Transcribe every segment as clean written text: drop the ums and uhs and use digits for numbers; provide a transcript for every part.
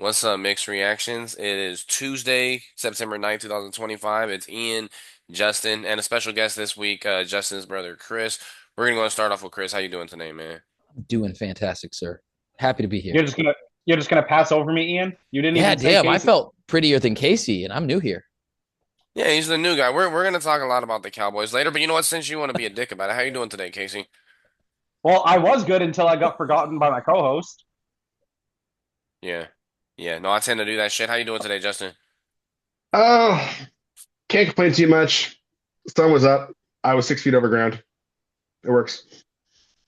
What's up, Mixed Reactions? It is Tuesday, September 9th, 2025. It's Ian, Justin, and a special guest this week, Justin's brother, Chris. We're gonna go and start off with Chris. How you doing today, man? Doing fantastic, sir. Happy to be here. You're just gonna pass over me, Ian? You didn't Yeah, even say damn. I Casey. felt prettier than Casey, and I'm new here. Yeah, he's the new guy. We're gonna talk a lot about the Cowboys later, but you know what? Since you want to be a dick about it, how you doing today, Casey? Well, I was good until I got forgotten by my co-host. Yeah. Yeah, no, I tend to do that shit. How you doing today, Justin? Oh, can't complain too much. Sun was up. I was 6 feet over ground. It works.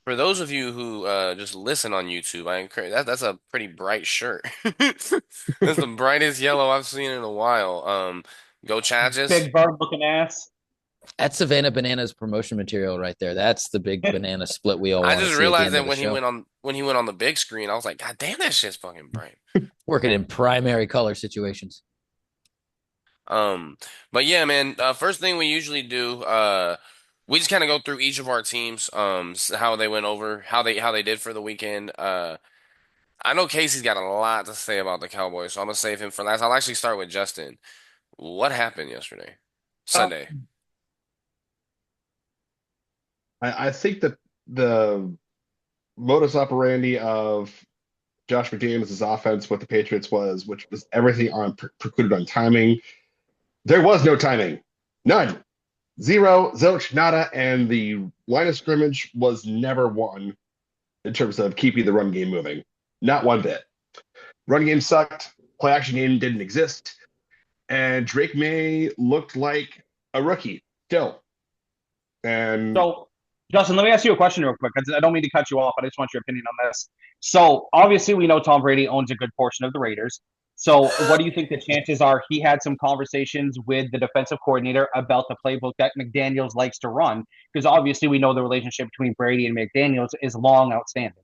For those of you who just listen on YouTube, I encourage that's a pretty bright shirt. That's the brightest yellow I've seen in a while. Go Chargers. Big bird looking ass. That's Savannah Banana's promotion material right there. That's the big banana split we all I want to just see at the realized end of that the show. when he went on the big screen, I was like, God damn, that shit's fucking bright. Working in primary color situations. Um, but yeah, man. First thing we usually do, we just kind of go through each of our teams, how they went over, how they did for the weekend. I know Casey's got a lot to say about the Cowboys, so I'm gonna save him for last. I'll actually start with Justin. What happened yesterday, Uh, Sunday? I think that the modus operandi of Josh McDaniels' offense with the Patriots which was everything precluded on timing. There was no timing. None. Zero, zilch, nada, and the line of scrimmage was never won in terms of keeping the run game moving. Not one bit. Run game sucked. Play action game didn't exist. And Drake May looked like a rookie still. And So, Justin, let me ask you a question real quick, 'cause I don't mean to cut you off, but I just want your opinion on this. So, obviously, we know Tom Brady owns a good portion of the Raiders. So, what do you think the chances are he had some conversations with the defensive coordinator about the playbook that McDaniels likes to run? Because obviously, we know the relationship between Brady and McDaniels is long outstanding.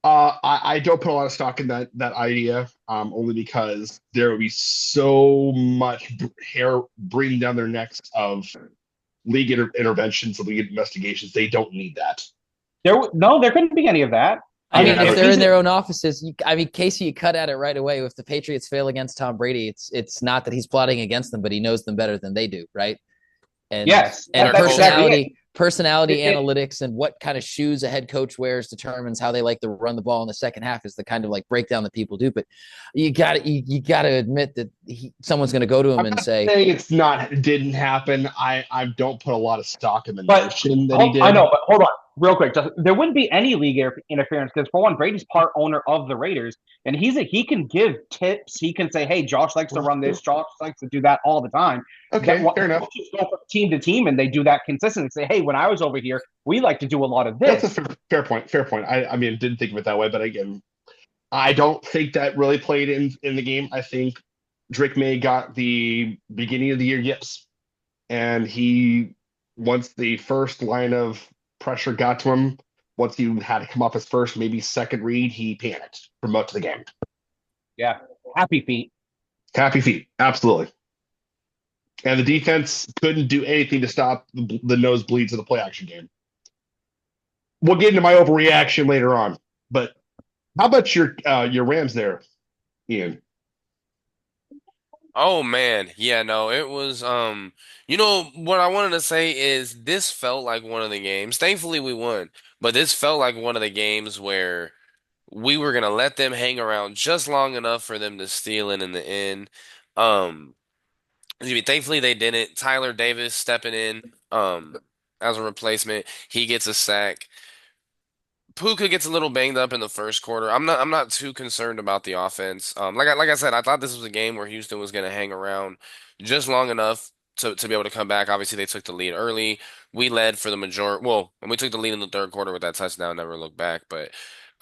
I don't put a lot of stock in that idea, only because there would be so much hair breathing down their necks of league interventions and league investigations. They don't need that. No, there couldn't be any of that. I I Yeah, mean, mean, if if they're he's in their own offices, Casey, you cut at it right away. If the Patriots fail against Tom Brady, it's not that he's plotting against them, but he knows them better than they do, right? and yes, and Their that's exactly culture. it. personality It, analytics and what kind of shoes a head coach wears determines how they like to run the ball in the second half is the kind of like breakdown that people do. But you got to admit that someone's going to go to him I'm and not say, saying it's not it didn't happen. I don't put a lot of stock in the But notion that he I did. know, but hold on, real quick. There wouldn't be any league interference because, for one, Brady's part owner of the Raiders, and he can give tips. He can say, "Hey, Josh likes to run this. Josh likes to do that all the time." That Okay, fair enough. coaches go from team to team, and they do that consistently. Say, "Hey, when I was over here, we like to do a lot of That's a this." fair point. Fair point. I mean, didn't think of it that way, but again, I don't think that really played in the game. I think Drake May got the beginning of the year yips, and he once the first line of pressure got to him, once he had to come off his first, maybe second read, he panicked for most of the game. Yeah, happy feet. Happy feet, absolutely. And the defense couldn't do anything to stop the nosebleeds of the play action game. We'll get into my overreaction later on, but how about your Rams there, Ian? Oh man, yeah, no, it was you know what I wanted to say is this felt like one of the games. Thankfully we won, but this felt like one of the games where we were gonna let them hang around just long enough for them to steal in the end. Um, thankfully they didn't. Tyler Davis stepping in as a replacement, he gets a sack. Puka gets a little banged up in the first quarter. I'm not too concerned about the offense. Like I said, I thought this was a game where Houston was going to hang around just long enough to be able to come back. Obviously, they took the lead early. We led for the majority. Well, and we took the lead in the third quarter with that touchdown. Never looked back. But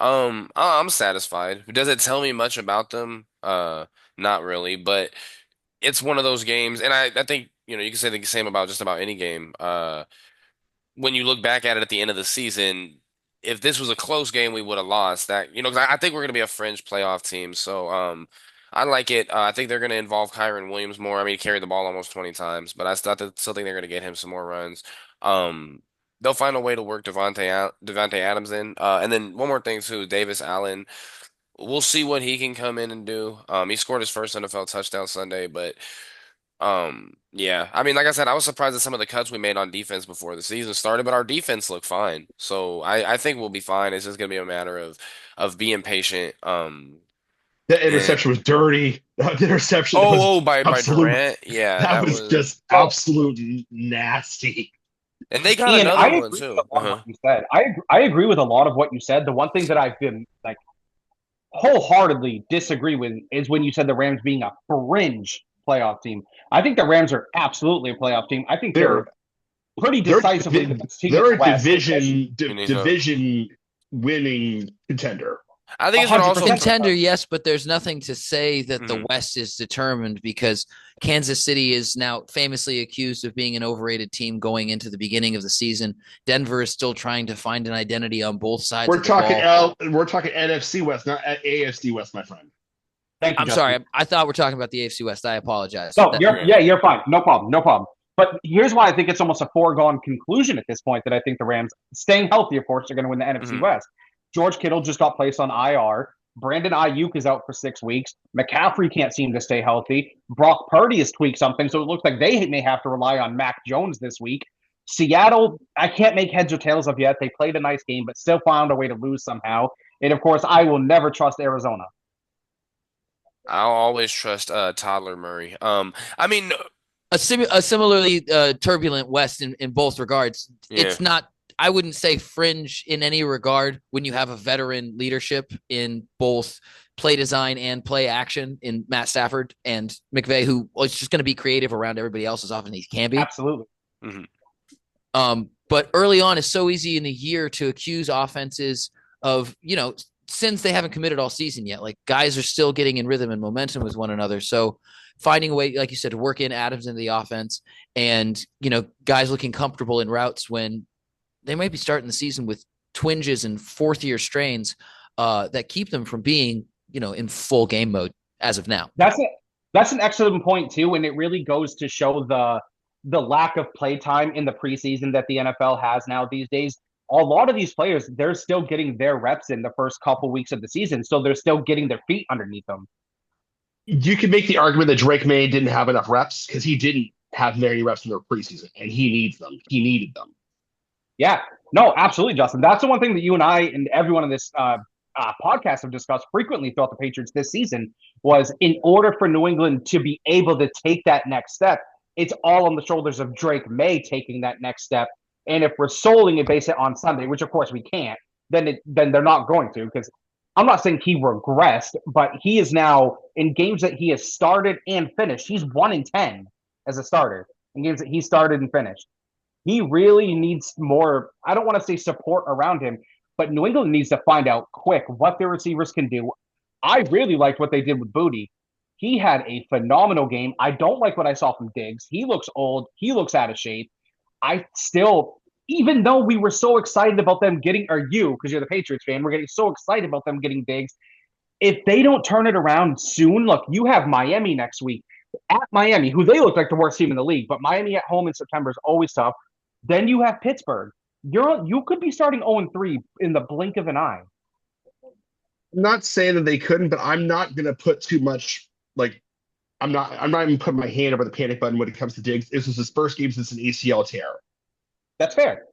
I'm satisfied. Does it tell me much about them? Not really. But it's one of those games, and I think you can say the same about just about any game. When you look back at it at the end of the season, if this was a close game, we would have lost that. 'Cause I think we're going to be a fringe playoff team. So, I like it. I think they're going to involve Kyron Williams more. I mean, he carried the ball almost 20 times, but still think they're going to get him some more runs. Um, they'll find a way to work Devontae Adams in. And then one more thing too, Davis Allen. we'll see what he can come in and do. He scored his first NFL touchdown Sunday, but yeah. I mean, like I said, I was surprised at some of the cuts we made on defense before the season started, but our defense looked fine. So I think we'll be fine. It's just gonna be a matter of being patient. The And interception was dirty. The interception was by absolute. Durant, yeah, That that was was, just absolute nasty. and they got Ian, I another agree one with too. a lot of what you said. I agree with a lot of what you said. The one thing that I've been like wholeheartedly disagree with is when you said the Rams being a fringe playoff team. I think the Rams are absolutely a playoff team. I think They're they're pretty they're decisively the best team in they're the a West, especially You need to. division winning contender. I think it's gonna also. 100%. Contender, yes, but there's nothing to say that the Mhm. West is determined because Kansas City is now famously accused of being an overrated team going into the beginning of the season. Denver is still trying to find an identity on both sides We're of the talking ball. we're talking NFC West, not AFC West, my friend. Thank you, I'm Justin. sorry, I thought we're talking about the AFC West. I apologize. No, That, Yeah. you're fine. No problem. No problem. But here's why I think it's almost a foregone conclusion at this point that I think the Rams, staying healthy, of course, are going to win the NFC Mhm. West. George Kittle just got placed on IR. Brandon Ayuk is out for 6 weeks. McCaffrey can't seem to stay healthy. Brock Purdy has tweaked something, so it looks like they may have to rely on Mac Jones this week. Seattle, I can't make heads or tails of yet. They played a nice game, but still found a way to lose somehow. And of course, I will never trust Arizona. I'll always trust Toddler Murray. I mean, a similarly turbulent West in both regards. yeah. It's not. I wouldn't say fringe in any regard when you have a veteran leadership in both play design and play action in Matt Stafford and McVay, who is just going to be creative around everybody else as often as he can be. Absolutely. Mhm. But early on, it's so easy in the year to accuse offenses of, sins they haven't committed all season yet. Like guys are still getting in rhythm and momentum with one another. So finding a way, like you said, to work in Adams into the offense and, guys looking comfortable in routes when they might be starting the season with twinges and fourth year strains that keep them from being, in full game mode as of now. That's an excellent point too, and it really goes to show the lack of play time in the preseason that the NFL has now these days. A lot of these players, they're still getting their reps in the first couple weeks of the season, so they're still getting their feet underneath them. You can make the argument that Drake May didn't have enough reps because he didn't have many reps in the preseason, and he needs them. He needed them. Yeah, no, absolutely, Justin. That's the one thing that you and I and everyone in this podcast have discussed frequently throughout the Patriots this season was in order for New England to be able to take that next step, it's all on the shoulders of Drake May taking that next step. And if we're solely based it on Sunday, which of course we can't, then they're not going to because I'm not saying he regressed, but he is now in games that he has started and finished. He's 1-10 as a starter in games that he started and finished. He really needs more. I don't want to say support around him, but New England needs to find out quick what their receivers can do. I really liked what they did with Booty. He had a phenomenal game. I don't like what I saw from Diggs. He looks old. He looks out of shape. I still, even though we were so excited about them getting, or you, because you're the Patriots fan, we're getting so excited about them getting Diggs. If they don't turn it around soon, look, you have Miami next week at Miami, who they look like the worst team in the league, but Miami at home in September is always tough. Then you have Pittsburgh. You could be starting 0-3 in the blink of an eye. I'm not saying that they couldn't, but I'm not going to put too much like I'm not even putting my hand over the panic button when it comes to Diggs. This was his first game since an ACL tear, That's fair.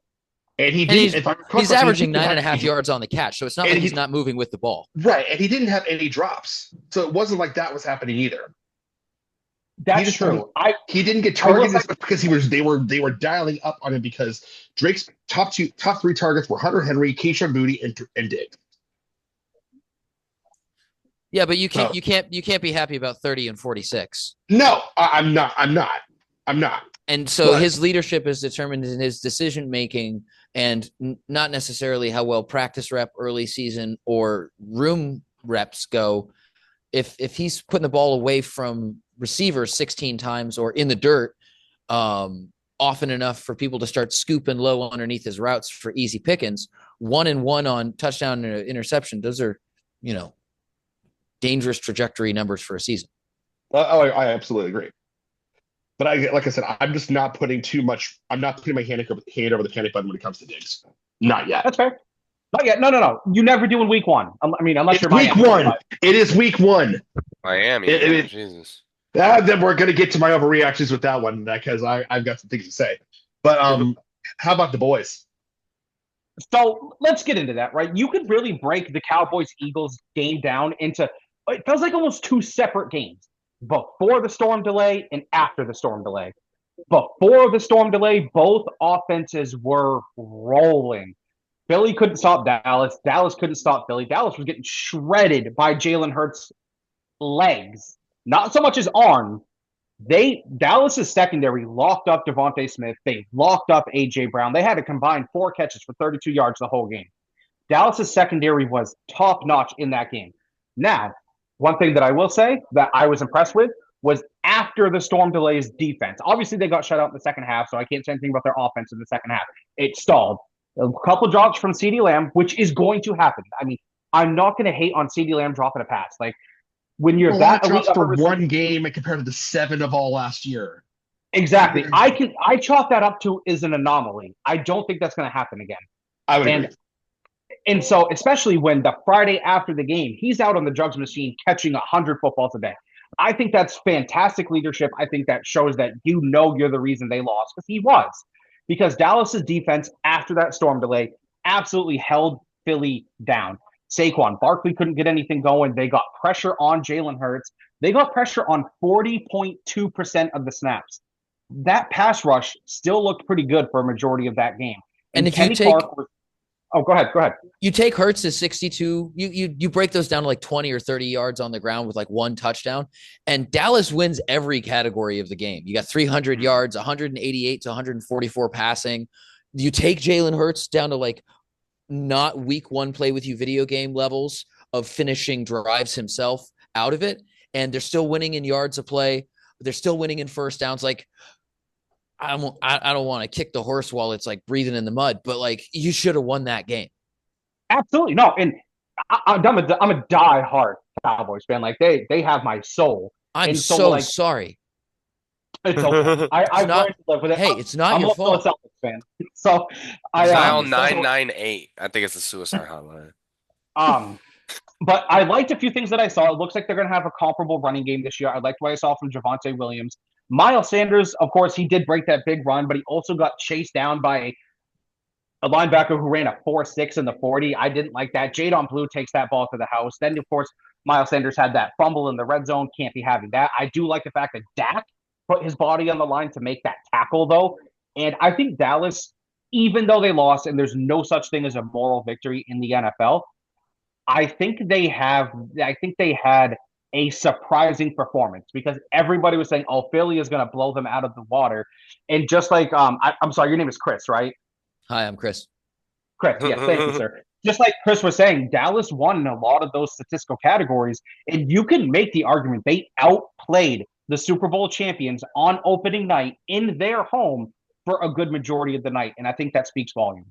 and he And did. If I recall he's correctly, averaging 9.5 yards on the catch. So it's not and like he's not moving with the ball. right, and he didn't have any drops, so it wasn't like that was happening either. That's true. He didn't get I will targeted say- because they were dialing up on him because Drake's top three targets were Hunter Henry, Keisha Booty, and Diggs. Yeah, but you Oh. can't be happy about 30 and 46. No, I'm not. And so But- his leadership is determined in his decision making and not necessarily how well practice rep, early season, or room reps go. If he's putting the ball away from receivers 16 times or in the dirt often enough for people to start scooping low underneath his routes for easy pickings, 1-1 on touchdown and interception, those are, dangerous trajectory numbers for a season. I absolutely agree. But like I said, I'm just not putting too much. I'm not putting my hand over the panic button when it comes to Diggs. Not yet. That's fair. Not yet. No. You never do in week one. I mean, unless It's you're week Miami. one. But It is week one. Miami, It, man, it, Jesus. then we're going to get to my overreactions with that one because I've got some things to say. But how about the boys? so let's get into that, right? You could really break the Cowboys Eagles game down into it feels like almost two separate games before the storm delay and after the storm delay. Before the storm delay, both offenses were rolling. Philly couldn't stop Dallas. Dallas couldn't stop Philly. Dallas was getting shredded by Jalen Hurts' legs, not so much his arm. Dallas's secondary locked up Devontae Smith. They locked up AJ Brown. They had a combined 4 catches for 32 yards the whole game. Dallas's secondary was top notch in that game. Now, one thing that I will say that I was impressed with was after the storm delays defense. Obviously, they got shut out in the second half, so I can't say anything about their offense in the second half. It stalled. A couple drops from CeeDee Lamb, which is going to happen. I mean, I'm not going to hate on CeeDee Lamb dropping a pass. Like when you're that elite for one game compared to the 7 of all last year. Exactly. I chalk that up to is an anomaly. I don't think that's going to happen again. I would agree. And so, especially when the Friday after the game, he's out on the drugs machine catching 100 footballs a day. I think that's fantastic leadership. I think that shows that you're the reason they lost because he was. Because Dallas's defense after that storm delay absolutely held Philly down. Saquon Barkley couldn't get anything going. They got pressure on Jalen Hurts. They got pressure on 40.2% of the snaps. That pass rush still looked pretty good for a majority of that game. And if Kenny Clark was, go ahead. You take Hurts to 62. You break those down to like 20 or 30 yards on the ground with like one touchdown, and Dallas wins every category of the game. You got 300 yards, 188 to 144 passing. You take Jalen Hurts down to like not week one play with you video game levels of finishing drives himself out of it, and they're still winning in yards of play. They're still winning in first downs. Like I don't want to kick the horse while it's like breathing in the mud, but like you should have won that game. Absolutely no, and I'm a die-hard Cowboys fan. Like they have my soul. I'm so sorry. It's okay. I've learned to live with it. Hey, it's not your fault. I'm a Celtics fan, so Dial 998. I think it's a suicide hotline. But I liked a few things that I saw. It looks like they're going to have a comparable running game this year. I liked what I saw from Javonte Williams. Miles Sanders, of course, he did break that big run, but he also got chased down by a linebacker who ran a 4.6 in the 40. I didn't like that. Jadon Blue takes that ball to the house. Then, of course, Miles Sanders had that fumble in the red zone. Can't be having that. I do like the fact that Dak put his body on the line to make that tackle, though. And I think Dallas, even though they lost, and there's no such thing as a moral victory in the NFL, I think they had a surprising performance because everybody was saying, "Oh, Philly is going to blow them out of the water," and just like I'm sorry, your name is Chris, right? Hi, I'm Chris. Chris, yes, thank you, sir. Just like Chris was saying, Dallas won in a lot of those statistical categories, and you can make the argument they outplayed the Super Bowl champions on opening night in their home for a good majority of the night, and I think that speaks volume.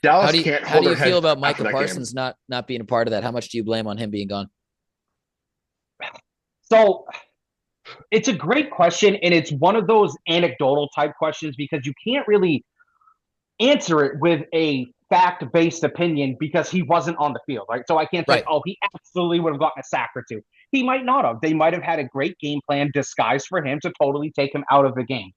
Dallas how do you feel about Micah Parsons not being a part of that? How much do you blame on him being gone? So it's a great question, and it's one of those anecdotal type questions because you can't really answer it with a fact-based opinion because he wasn't on the field, right? So I can't say, oh, he absolutely would have gotten a sack or two. He might not have. They might have had a great game plan disguised for him to totally take him out of the game.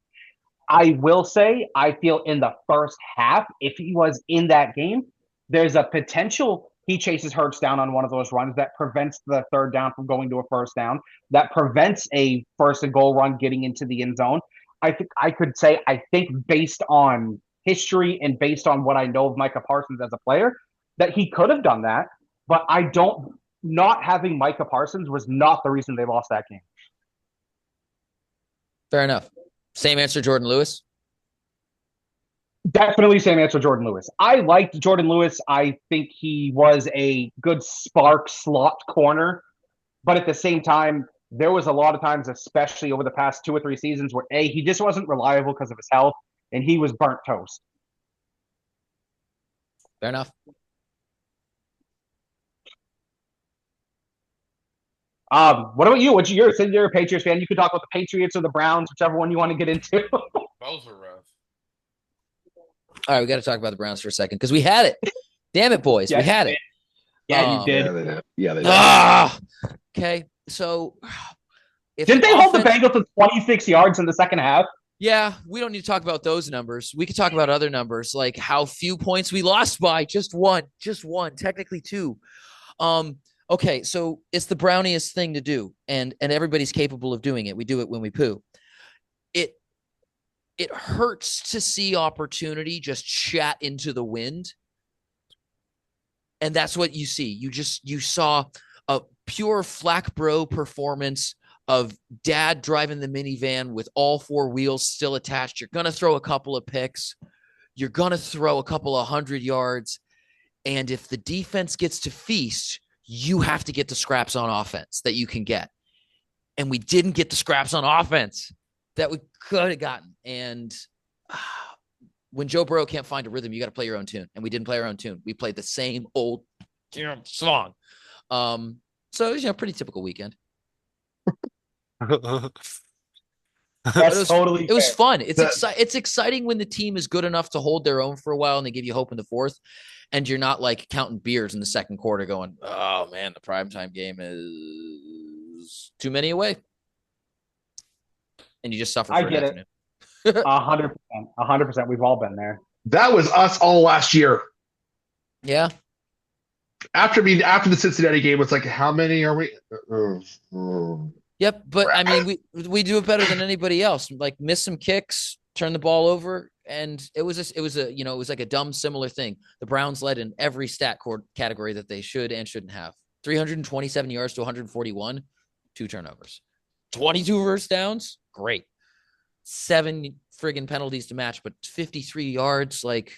I will say, I feel in the first half, if he was in that game, there's a potential he chases Hurts down on one of those runs that prevents the third down from going to a first down, that prevents a first and goal run getting into the end zone. I think based on history and based on what I know of Micah Parsons as a player, that he could have done that. But not having Micah Parsons was not the reason they lost that game. Fair enough. Same answer, Jordan Lewis? Definitely same answer, Jordan Lewis. I liked Jordan Lewis. I think he was a good spark slot corner. But at the same time, there was a lot of times, especially over the past 2 or 3 seasons, where he just wasn't reliable because of his health, and he was burnt toast. Fair enough. What about you? You're a Patriots fan. You could talk about the Patriots or the Browns, whichever one you want to get into. Both are rough. All right, we got to talk about the Browns for a second because we had it. Damn it, boys. Yeah, We had it. yeah, you did. Yeah, they did. Yeah, they did. Okay. So if Didn't the they hold the offense- Bengals to 26 yards in the second half? Yeah, we don't need to talk about those numbers. We could talk about other numbers, like how few points we lost by. Just one, technically two. Okay, so it's the browniest thing to do, and everybody's capable of doing it. We do it when we poo. It hurts to see opportunity just chat into the wind. And that's what you see. You saw a pure flack bro performance of dad driving the minivan with all four wheels still attached. You're going to throw a couple of picks. You're going to throw a couple of 100 yards. And if the defense gets to feast, you have to get the scraps on offense that you can get. And we didn't get the scraps on offense that we could have gotten. And when Joe Burrow can't find a rhythm, you got to play your own tune. And we didn't play our own tune. We played the same old song. So it was, pretty typical weekend. That's totally it was fair. fun. It's exciting when the team is good enough to hold their own for a while and they give you hope in the fourth, and you're not like counting beers in the second quarter going, oh man, the primetime game is too many away. And you just suffer for I an get afternoon. it. 100%. We've all been there. That was us all last year. Yeah. After the Cincinnati game, it's like, how many are we? Yep, but I mean, we do it better than anybody else. Like miss some kicks, turn the ball over, and it was like a dumb similar thing. The Browns led in every stat category that they should and shouldn't have. 327 yards to 141, 2 turnovers, 22 first downs, great. 7 friggin' penalties to match, but 53 yards, like.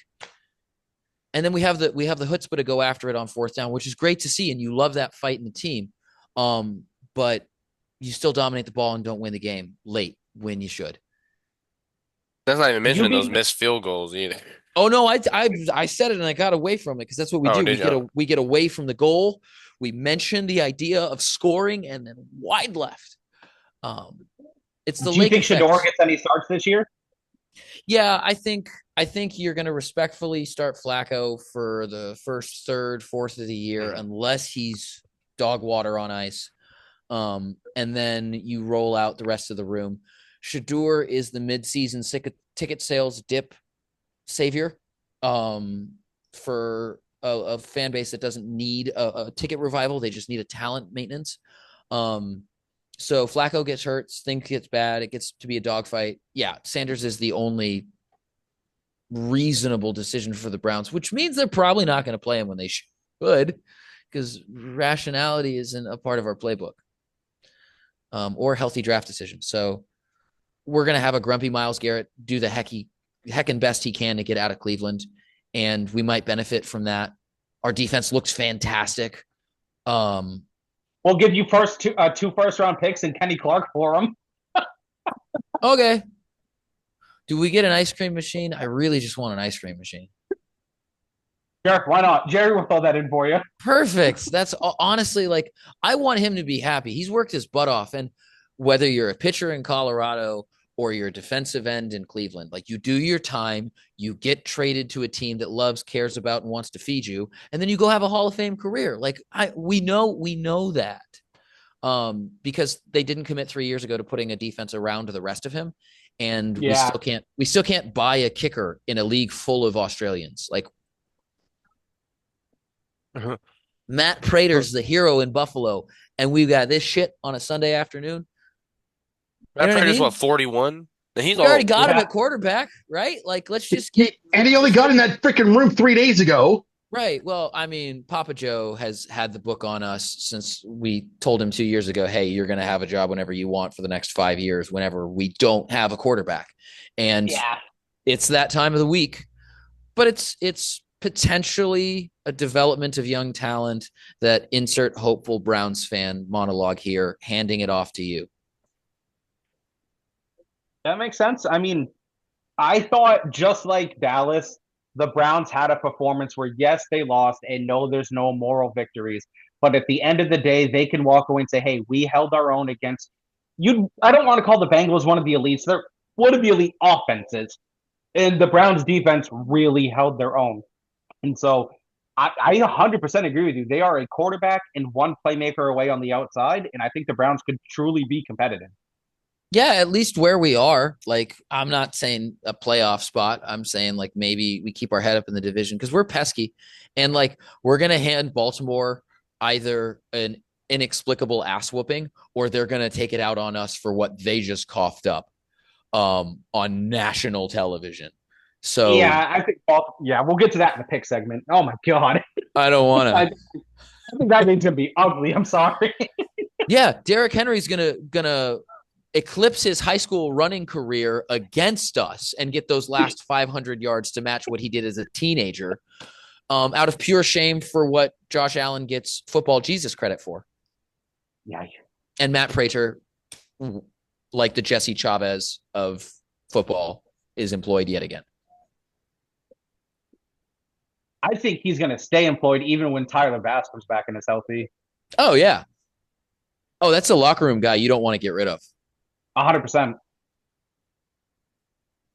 And then we have the chutzpah to go after it on fourth down, which is great to see, and you love that fight in the team. But you still dominate the ball and don't win the game late when you should. That's not even mentioning those missed field goals either. Oh no, I said it and I got away from it because that's what we do. We get away from the goal. We mention the idea of scoring and then wide left. It's the. Do you think Shedeur gets any starts this year? Yeah, I think you're going to respectfully start Flacco for the first, third, fourth of the year, unless he's dog water on ice. And then you roll out the rest of the room. Shedeur is the midseason ticket sales dip savior for a fan base that doesn't need a ticket revival. They just need a talent maintenance. So Flacco gets hurt, things gets bad, it gets to be a dogfight. Yeah, Sanders is the only reasonable decision for the Browns, which means they're probably not going to play him when they should, because rationality isn't a part of our playbook or healthy draft decisions. So we're going to have a grumpy Myles Garrett do the heckin' best he can to get out of Cleveland, and we might benefit from that. Our defense looks fantastic. We'll give you two first-round picks and Kenny Clark for them. Okay. Do we get an ice cream machine? I really just want an ice cream machine. Sure, why not? Jerry will throw that in for you. Perfect. That's honestly, like, I want him to be happy. He's worked his butt off. And whether you're a pitcher in Colorado or you're a defensive end in Cleveland, like, you do your time, you get traded to a team that loves, cares about, and wants to feed you, and then you go have a Hall of Fame career. Like, we know that because they didn't commit 3 years ago to putting a defense around the rest of him. And we still can't buy a kicker in a league full of Australians. Like, Matt Prater's the hero in Buffalo, and we've got this shit on a Sunday afternoon. Matt Prater's what, 41? We already got him at quarterback, right? Like, let's just get. And he only got in that freaking room 3 days ago. Right. Well, I mean, Papa Joe has had the book on us since we told him 2 years ago, hey, you're going to have a job whenever you want for the next 5 years, whenever we don't have a quarterback. And it's that time of the week. But it's potentially a development of young talent that insert hopeful Browns fan monologue here, handing it off to you. That makes sense. I mean, I thought just like Dallas, the Browns had a performance where, yes, they lost, and no, there's no moral victories. But at the end of the day, they can walk away and say, hey, we held our own against you. I don't want to call the Bengals one of the elites. They're one of the elite offenses. And the Browns defense really held their own. And so I 100% agree with you. They are a quarterback and one playmaker away on the outside, and I think the Browns could truly be competitive. Yeah, at least where we are. Like, I'm not saying a playoff spot. I'm saying like maybe we keep our head up in the division because we're pesky, and like we're gonna hand Baltimore either an inexplicable ass whooping or they're gonna take it out on us for what they just coughed up on national television. So Yeah, I think. Well, yeah, we'll get to that in the pick segment. Oh my god, I don't want I, to. I think that game's gonna be ugly. I'm sorry. Yeah, Derrick Henry's gonna eclipse his high school running career against us and get those last 500 yards to match what he did as a teenager, out of pure shame for what Josh Allen gets football Jesus credit for. Yeah, And Matt Prater, like the Jesse Chavez of football, is employed yet again. I think he's gonna stay employed even when Tyler Bass comes back and is healthy. Oh yeah. Oh, that's a locker room guy you don't want to get rid of. 100%.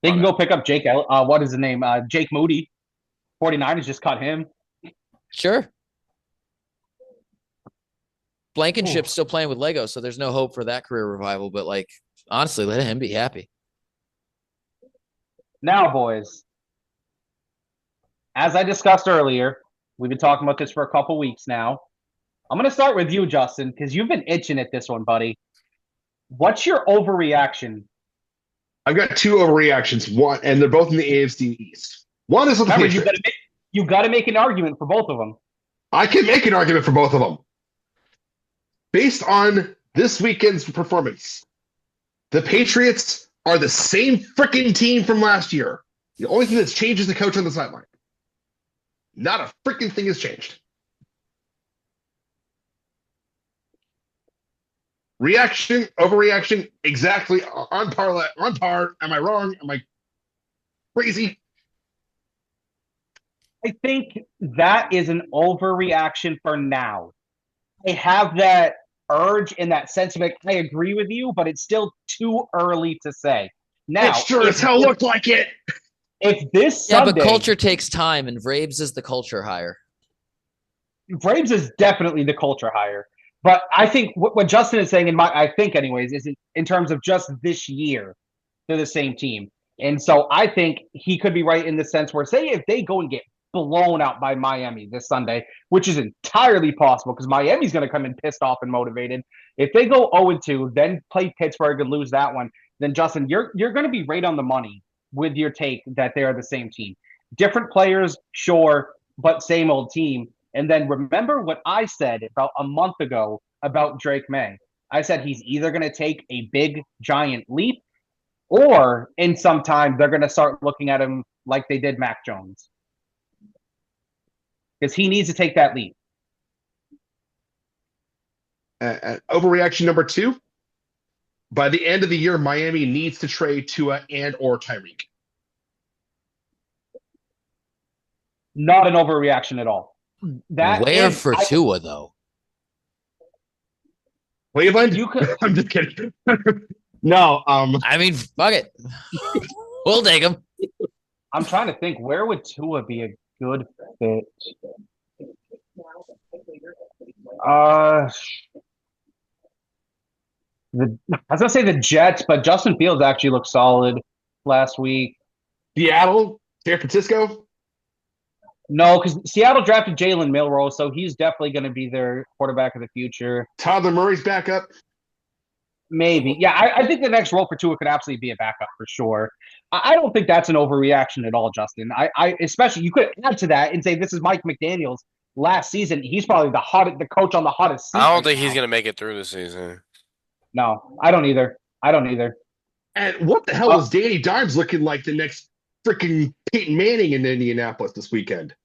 They can go pick up Jake. What is his name? Jake Moody. 49ers just cut him. Sure. Blankenship's still playing with Lego, so there's no hope for that career revival. But like, honestly, let him be happy. Now, boys, as I discussed earlier, we've been talking about this for a couple weeks now. I'm going to start with you, Justin, because you've been itching at this one, buddy. What's your overreaction? I've got two overreactions. One, and they're both in the AFC East. One is with the Remember, Patriots. you got to make an argument for both of them. I can make an argument for both of them. Based on this weekend's performance, the Patriots are the same freaking team from last year. The only thing that's changed is the coach on the sideline. Not a freaking thing has changed. Reaction, overreaction, exactly on par. On par. Am I wrong? Am I crazy? I think that is an overreaction for now. I have that urge and that sentiment. I agree with you, but it's still too early to say. Now, It sure as hell looked like it. If this Yeah, Sunday, but culture takes time, and Vrabes is the culture hire. Braves is definitely the culture hire. But I think what Justin is saying, I think anyways, is in terms of just this year, they're the same team. And so I think he could be right in the sense where, say, if they go and get blown out by Miami this Sunday, which is entirely possible because Miami's going to come in pissed off and motivated. If they go 0-2, then play Pittsburgh and lose that one, then Justin, you're going to be right on the money with your take that they are the same team. Different players, sure, but same old team. And then remember what I said about a month ago about Drake May. I said he's either going to take a big, giant leap or in some time they're going to start looking at him like they did Mac Jones. Because he needs to take that leap. Overreaction number two. By the end of the year, Miami needs to trade Tua and or Tyreek. Not an overreaction at all. Where for Tua, though? Cleveland? You could, I'm just kidding. No. I mean, fuck it. We'll take him. I'm trying to think, where would Tua be a good fit? I was gonna say the Jets, but Justin Fields actually looked solid last week. Seattle? San Francisco? No, because Seattle drafted Jalen Milroe, so he's definitely going to be their quarterback of the future. Tyler Murray's backup? Maybe. Yeah, I think the next role for Tua could absolutely be a backup for sure. I don't think that's an overreaction at all, Justin. I especially, you could add to that and say this is Mike McDaniels last season. He's probably the coach on the hottest seat. I don't think he's going to make it through the season. No, I don't either. And what the hell is Danny Dimes looking like the next freaking Peyton Manning in Indianapolis this weekend?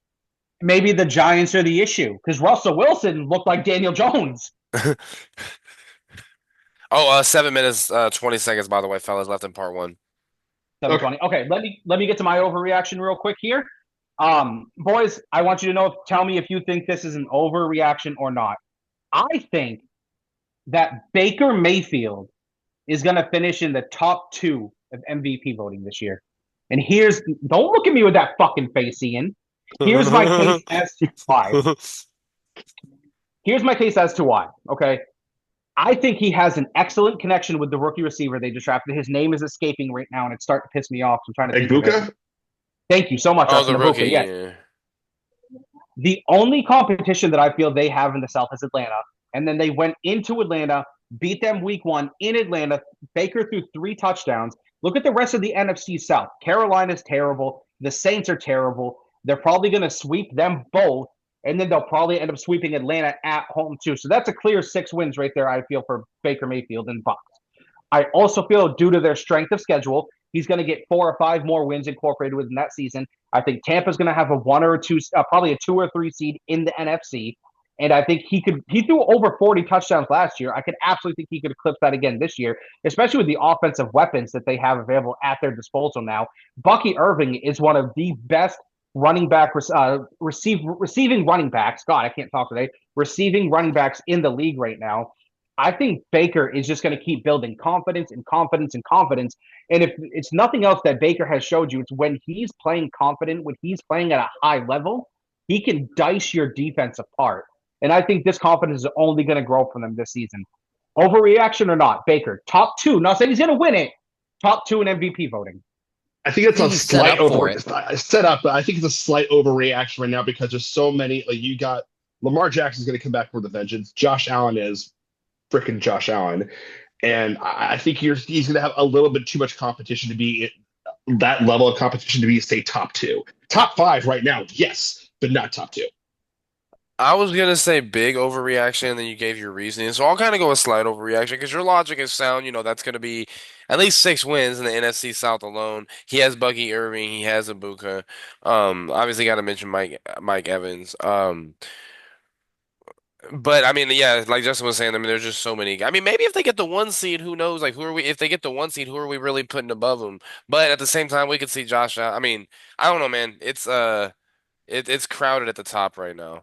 Maybe the Giants are the issue because Russell Wilson looked like Daniel Jones. 7 minutes, 20 seconds, by the way, fellas, left in part one. 7:20. Okay, let me get to my overreaction real quick here. Boys, I want you to tell me if you think this is an overreaction or not. I think that Baker Mayfield is going to finish in the top 2 of MVP voting this year. And don't look at me with that fucking face, Ian. Here's my case as to why. Here's my case as to why. Okay. I think he has an excellent connection with the rookie receiver they just drafted. His name is escaping right now, and it's starting to piss me off. I'm trying to think of it. Egbuka? Thank you so much, Oh, Justin the rookie, Abuka. Yes. yeah. The only competition that I feel they have in the South is Atlanta. And then they went into Atlanta, beat them week 1 in Atlanta. Baker threw 3 touchdowns. Look at the rest of the NFC South. Carolina's terrible. The Saints are terrible. They're probably going to sweep them both. And then they'll probably end up sweeping Atlanta at home, too. So that's a clear 6 wins right there, I feel, for Baker Mayfield and Bucs. I also feel due to their strength of schedule, he's going to get 4 or 5 more wins incorporated within that season. I think Tampa's going to have a 1 or 2, probably a 2 or 3 seed in the NFC. And I think he threw over 40 touchdowns last year. I could absolutely think he could eclipse that again this year, especially with the offensive weapons that they have available at their disposal now. Bucky Irving is one of the best running back receiving running backs. God, I can't talk today. Receiving running backs in the league right now. I think Baker is just going to keep building confidence and confidence and confidence. And if it's nothing else that Baker has showed you, it's when he's playing confident, when he's playing at a high level, he can dice your defense apart. And I think this confidence is only going to grow from them this season. Overreaction or not, Baker, top 2. Not saying he's going to win it. Top 2 in MVP voting. I think it's a He's set slight up for set up, but I think it's a slight overreaction right now because there's so many. Like you got Lamar Jackson's going to come back with a vengeance. Josh Allen is freaking Josh Allen, and I think he's going to have a little bit too much competition to be that level of competition to be say top 2, top 5 right now. Yes, but not top 2. I was gonna say big overreaction, and then you gave your reasoning. So I'll kind of go with slight overreaction because your logic is sound. That's gonna be at least 6 wins in the NFC South alone. He has Bucky Irving, he has Ibuka. Obviously got to mention Mike Evans. But I mean, yeah, like Justin was saying, I mean, there's just so many. I mean, maybe if they get the 1 seed, who knows? Like, who are we? If they get the 1 seed, who are we really putting above them? But at the same time, we could see Josh out. I mean, I don't know, man. It's crowded at the top right now.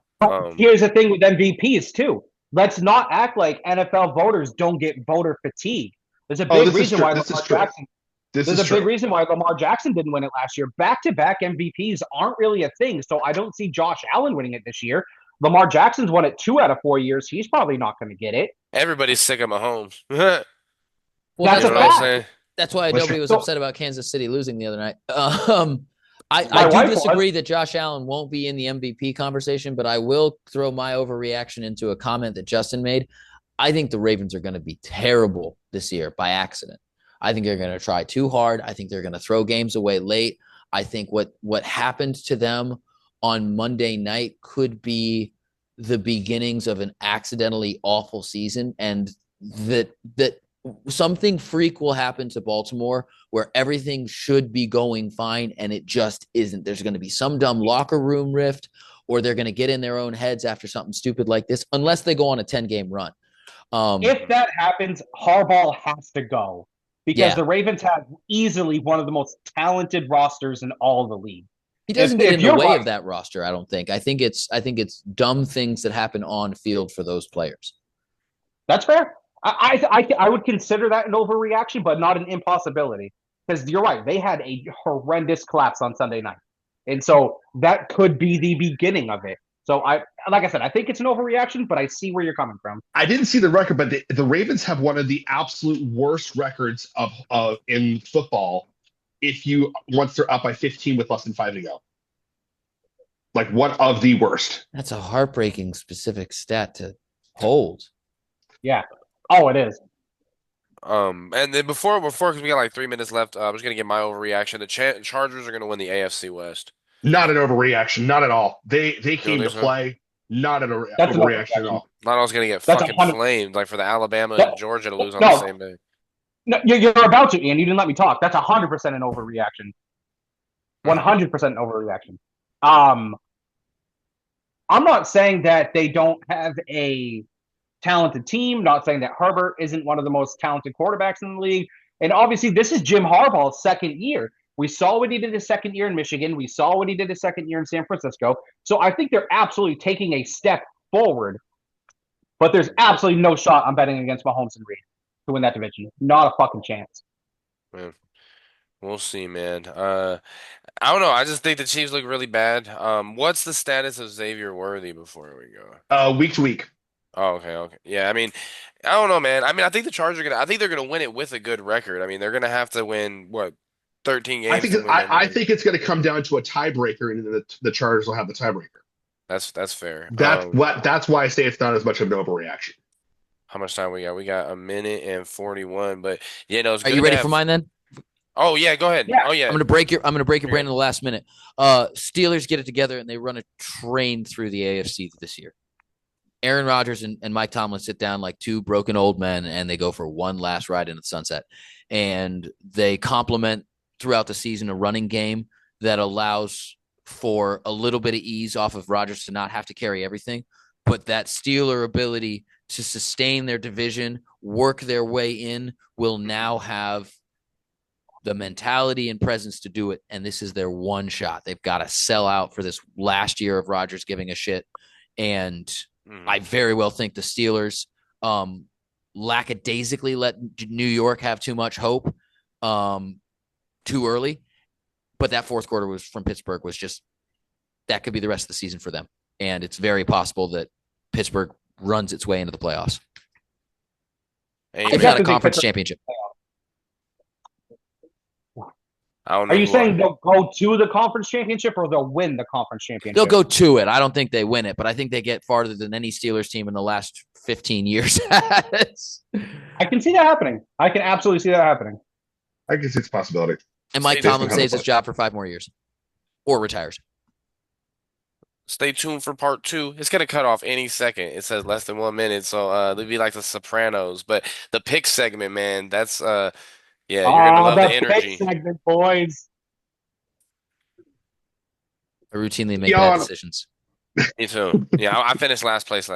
Here's the thing with MVPs too. Let's not act like NFL voters don't get voter fatigue. There's a big reason why Lamar Jackson. There's a big reason why Lamar Jackson didn't win it last year. Back-to-back MVPs aren't really a thing, so I don't see Josh Allen winning it this year. Lamar Jackson's won it 2 out of 4 years. He's probably not going to get it. Everybody's sick of Mahomes. Well, That's You a know what I'm fact. saying? that's why nobody was So- upset about Kansas City losing the other night. I My do wife was. disagree that Josh Allen won't be in the MVP conversation, but I will throw my overreaction into a comment that Justin made. I think the Ravens are going to be terrible this year by accident. I think they're going to try too hard. I think they're going to throw games away late. I think what happened to them on Monday night could be the beginnings of an accidentally awful season, and that something freak will happen to Baltimore where everything should be going fine and it just isn't. There's going to be some dumb locker room rift, or they're going to get in their own heads after something stupid like this, unless they go on a 10-game run. If that happens, Harbaugh has to go because the Ravens have easily one of the most talented rosters in all of the league. He doesn't get in the way of that roster, I don't think. I think it's dumb things that happen on field for those players. That's fair. I would consider that an overreaction, but not an impossibility. Because you're right, they had a horrendous collapse on Sunday night, and so that could be the beginning of it. So like I said, I think it's an overreaction, but I see where you're coming from. I didn't see the record, but the Ravens have one of the absolute worst records of in football. Once they're up by 15 with less than 5 to go, like one of the worst. That's a heartbreaking specific stat to hold. Yeah. Oh, it is. And then before, because we got like 3 minutes left, I'm just gonna get my overreaction. The Chargers are gonna win the AFC West. Not an overreaction, not at all. They came to play. Not an overreaction at all. Not all's gonna get That's fucking 100 flamed like for the Alabama No. and Georgia to lose on No. the same day. No, you're about to, Ian. You didn't let me talk. That's 100% an overreaction. 100% overreaction. I'm not saying that they don't have a talented team. Not saying that Herbert isn't one of the most talented quarterbacks in the league. And obviously, this is Jim Harbaugh's second year. We saw what he did his second year in Michigan. We saw what he did his second year in San Francisco. So I think they're absolutely taking a step forward. But there's absolutely no shot I'm betting against Mahomes and Reed to win that division. Not a fucking chance. Man, we'll see, man. I don't know. I just think the Chiefs look really bad. What's the status of Xavier Worthy before we go? Week to week. Oh, okay, okay. Yeah, I mean, I don't know, man. I mean, I think the Chargers are gonna. I think they're gonna win it with a good record. I mean, they're gonna have to win what, 13 I games think to win I, their I division. think it's going to come down to a tiebreaker, and the Chargers will have the tiebreaker. That's fair. That's why I say it's not as much of an overreaction. How much time we got? We got a minute and 41. But yeah, no, it's Are you good to ready for have. mine then? Oh yeah, go ahead. Yeah. Oh yeah, I'm gonna break your you're brain in good. the last minute. Steelers get it together and they run a train through the AFC this year. Aaron Rodgers and Mike Tomlin sit down like two broken old men and they go for one last ride into the sunset. And they complement throughout the season a running game that allows for a little bit of ease off of Rodgers to not have to carry everything. But that Steeler ability to sustain their division, work their way in, will now have the mentality and presence to do it. And this is their one shot. They've got to sell out for this last year of Rodgers giving a shit. And I Mhm. very well think the Steelers lackadaisically let New York have too much hope too early. But that fourth quarter was from Pittsburgh was just that could be the rest of the season for them. And it's very possible that Pittsburgh runs its way into the playoffs, I if not a Amen. definitely think conference Pittsburgh. championship. I don't Are know you who I. saying they'll go to the conference championship or they'll win the conference They'll championship? go to it. I don't think they win it, but I think they get farther than any Steelers team in the last 15 years has. I can see that happening. I can absolutely see that happening. I guess it's a possibility. And Mike Stay Based on Tomlin how they stays his play. job for 5 more years or retires. Stay tuned for part two. It's gonna cut off any second. It says less than 1 minute, so it'll be like the Sopranos. But the pick segment, man, that's yeah, you're gonna love the The pick energy. segment, boys. I routinely make bad Y'all, decisions. Me too. Yeah, I finished last place